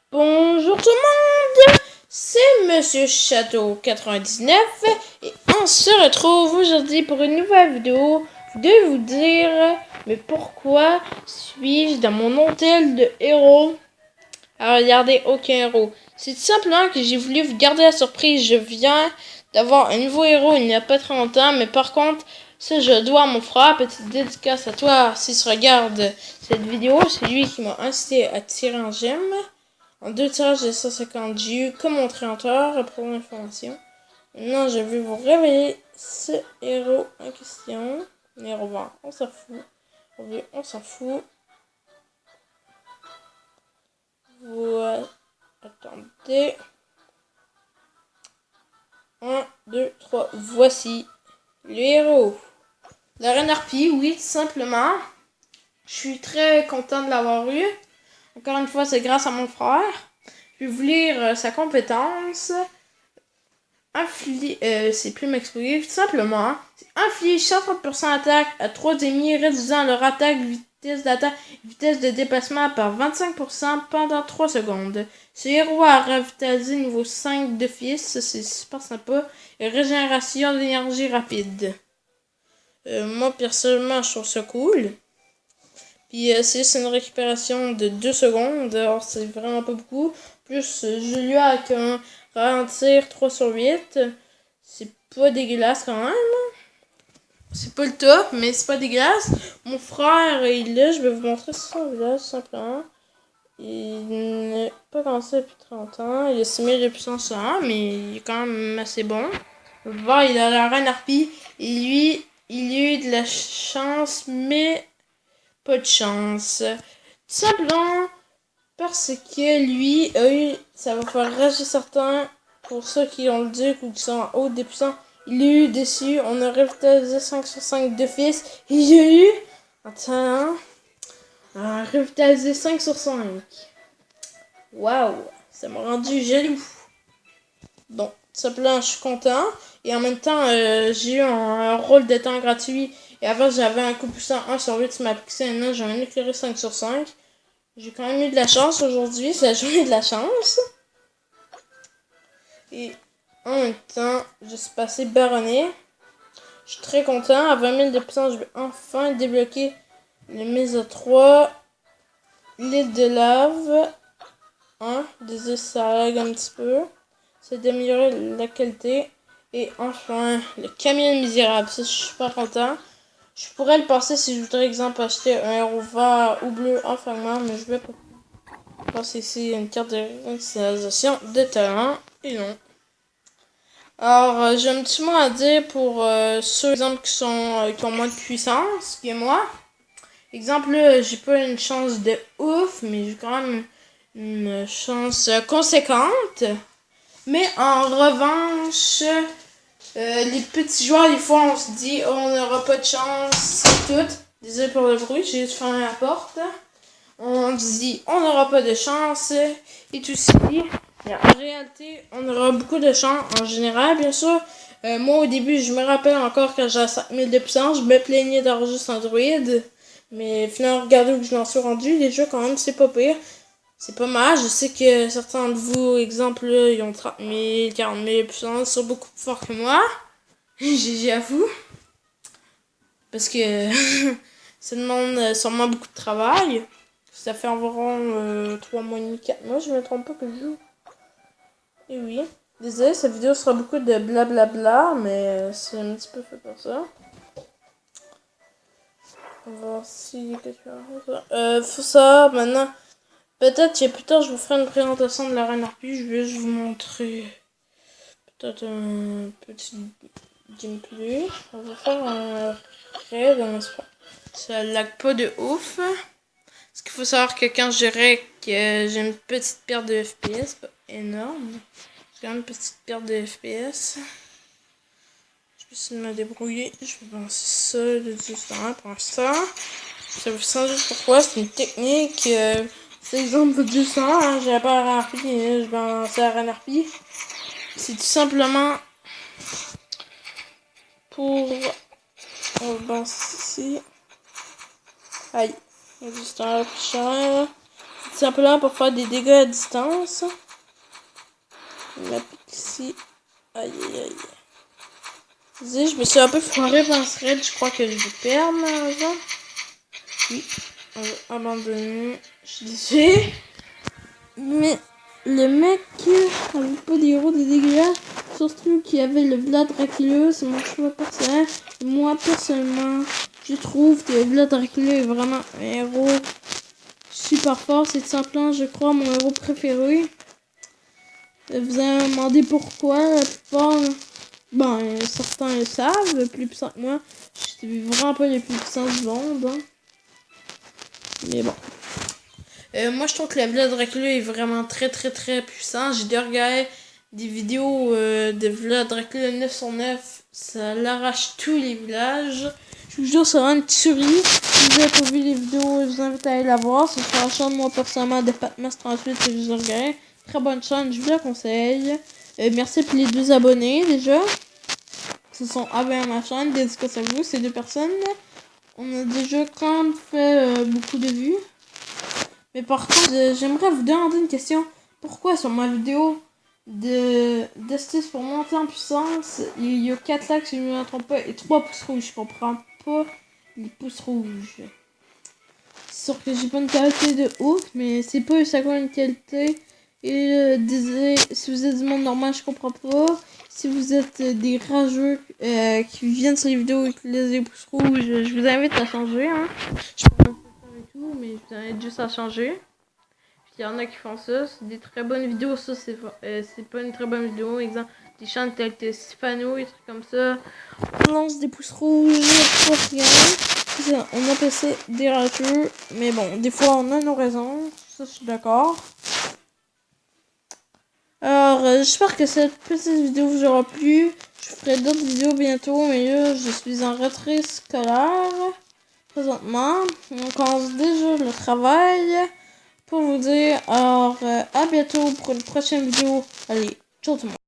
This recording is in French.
Bonjour tout le monde, c'est Monsieur Château 99 et on se retrouve aujourd'hui pour une nouvelle vidéo. Je vais vous dire, mais pourquoi suis-je dans mon hôtel de héros à regarder aucun héros? C'est tout simplement que j'ai voulu vous garder la surprise. Je viens d'avoir un nouveau héros il n'y a pas très longtemps, mais par contre, ça je dois à mon frère. Petite dédicace à toi s'il se regarde cette vidéo. C'est lui qui m'a incité à tirer en gemme. En deux tirages de 150 Ju comme mon créateur pour l'information. Maintenant, je vais vous révéler ce héros en question. Héros vert, on s'en fout. On s'en fout. Voilà. Attendez. 1, 2, 3. Voici le héros. La reine harpie, oui, tout simplement. Je suis très content de l'avoir eu. Encore une fois, c'est grâce à mon frère. Je vais vous lire sa compétence. C'est plus m'expliquer, tout simplement. Inflige 130% attaque à 3 ennemis, réduisant leur attaque, vitesse d'attaque et vitesse de déplacement par 25% pendant 3 secondes. Ce héros a revitalisé niveau 5 d'office, c'est super sympa, et régénération d'énergie rapide. Moi, personnellement, je trouve ça cool. Puis c'est une récupération de 2 secondes, alors c'est vraiment pas beaucoup. Plus Julia avec un ralentir 3 sur 8. C'est pas dégueulasse quand même. C'est pas le top, mais c'est pas dégueulasse. Mon frère, il est, je vais vous montrer son village simplement. Il n'est pas commencé depuis 30 ans. Il a 6000 de puissance 1, mais il est quand même assez bon. On va voir, il a la reine harpie. Et lui, il a eu de la chance, mais pas de chance. Tout simplement parce que lui a eu, ça va faire rager certains pour ceux qui ont le duc ou qui sont en haut des puissants. Il a eu dessus, on a revitalisé 5 sur 5 d'office. Il y a eu, attends, revitalisé 5 sur 5. Waouh, ça m'a rendu jaloux. Bon, tout simplement, je suis content. Et en même temps, j'ai eu un rôle de temps gratuit. Et avant, j'avais un coup puissant 1 sur 8 sur ma pixel. Maintenant, j'ai un éclairé 5 sur 5. J'ai quand même eu de la chance aujourd'hui. C'est la journée de la chance. Et en même temps, je suis passé baronné. Je suis très content. À 20 000 de puissance, je vais enfin débloquer les Mésa 3. L'île de lave. Désolé, ça lag un petit peu. C'est d'améliorer la qualité. Et enfin, le camion misérable. Ça, je suis super content. Je pourrais le passer si je voudrais, exemple, acheter un héros vert ou bleu en fragment, mais je vais pas passer ici une carte de réinitialisation de talent. Et non. Alors, j'ai un petit mot à dire pour ceux exemple qui ont moins de puissance que moi. Exemple, là, j'ai pas une chance de ouf, mais j'ai quand même une chance conséquente. Mais en revanche, les petits joueurs, des fois, on se dit oh, on n'aura pas de chance, c'est tout. Désolé pour le bruit, j'ai juste fermé la porte. On se dit on n'aura pas de chance et tout ça. Mais en réalité, on aura beaucoup de chance en général, bien sûr. Moi, au début, je me rappelle encore quand j'avais 5000 de puissance, je me plaignais d'avoir juste Android. Mais finalement, regardez où je m'en suis rendu. Déjà, quand même, c'est pas pire. C'est pas mal. Je sais que certains de vous, exemple, là, ils ont 30 000, 40 000 de puissance, sont beaucoup plus forts que moi. J'avoue. Parce que ça demande sûrement beaucoup de travail. Ça fait environ 3 mois et demi, 4 mois, je me trompe pas que je joue. Et oui. Désolé, cette vidéo sera beaucoup de blablabla, mais c'est un petit peu fait pour ça. On va voir si quelque chose. Faut ça, maintenant. Peut-être que plus tard, je vous ferai une présentation de la reine harpie. Je vais juste vous montrer peut-être un petit gameplay. On va faire un raid, n'est-ce pas? Ça lag pas de ouf. Parce qu'il faut savoir que quand je dirais que j'ai une petite perte de FPS, pas énorme. J'ai quand même une petite perte de FPS. Je vais essayer de me débrouiller. Je vais lancer ça de 10 ans pour l'instant. Ça vous sent juste pourquoi. C'est une technique. C'est exemple de 200. Hein, j'ai pas la harpie. Je vais lancer la reine harpie. C'est tout simplement pour. On va lancer ici. Aïe. Il y a juste un plus cher. simplement pour faire des dégâts à distance. Ici. Aïe aïe aïe. Je me suis un peu foiré dans ce raid, je crois que je vais perdre là. Oui, on va abandonner. Je suis désolée. Mais le mec avait pas des héros de dégâts, surtout qu'il y avait le Vlad Dracula, c'est mon choix personnel. Et moi personnellement, je trouve que Vlad Dracula est vraiment un héros super fort. C'est tout simplement, je crois, mon héros préféré. Vous allez me demander pourquoi. La plupart, bon, certains le savent, plus puissant que moi. Je suis vraiment pas le plus puissant du monde. Hein. Mais bon. Moi, je trouve que la Vlad Dracula est vraiment très puissant. J'ai déjà regardé des vidéos de Vlad Dracula 9 sur 9. Ça l'arrache tous les villages. Je vous jure, c'est vraiment une tuerie. Si vous n'avez pas vu les vidéos, je vous invite à aller la voir. C'est sur la chaîne, moi, personnellement, de Patmas38 que je regarde. Très bonne chaîne, je vous la conseille. Merci pour les 2 abonnés, déjà. Qui se sont abonnés à ma chaîne. Dédicace à vous, ces 2 personnes. On a déjà quand même fait beaucoup de vues. Mais par contre, j'aimerais vous demander une question. Pourquoi sur ma vidéo d'astuces pour monter en puissance, il y a 4 likes si je ne me trompe pas et 3 pouces rouges. Je comprends pas les pouces rouges. C'est sûr que j'ai pas une qualité de ouf, mais c'est pas une qualité. Et si vous êtes du monde normal, je comprends pas. Si vous êtes des rageux qui viennent sur les vidéos et qui laissent des pouces rouges, je vous invite à changer. Hein. Je peux pas faire et tout, mais je vous invite juste à changer. Il y en a qui font ça, c'est des très bonnes vidéos. Ça, c'est pas une très bonne vidéo. Exemple, des chaînes telles que Stefano, des trucs comme ça. On lance des pouces rouges pour rien. On appelle ça des rageux. Mais bon, des fois, on a nos raisons. Ça, je suis d'accord. Alors, j'espère que cette petite vidéo vous aura plu. Je ferai d'autres vidéos bientôt, mais là, je suis en retrait scolaire présentement. On commence déjà le travail pour vous dire. Alors, à bientôt pour une prochaine vidéo. Allez, ciao tout le monde.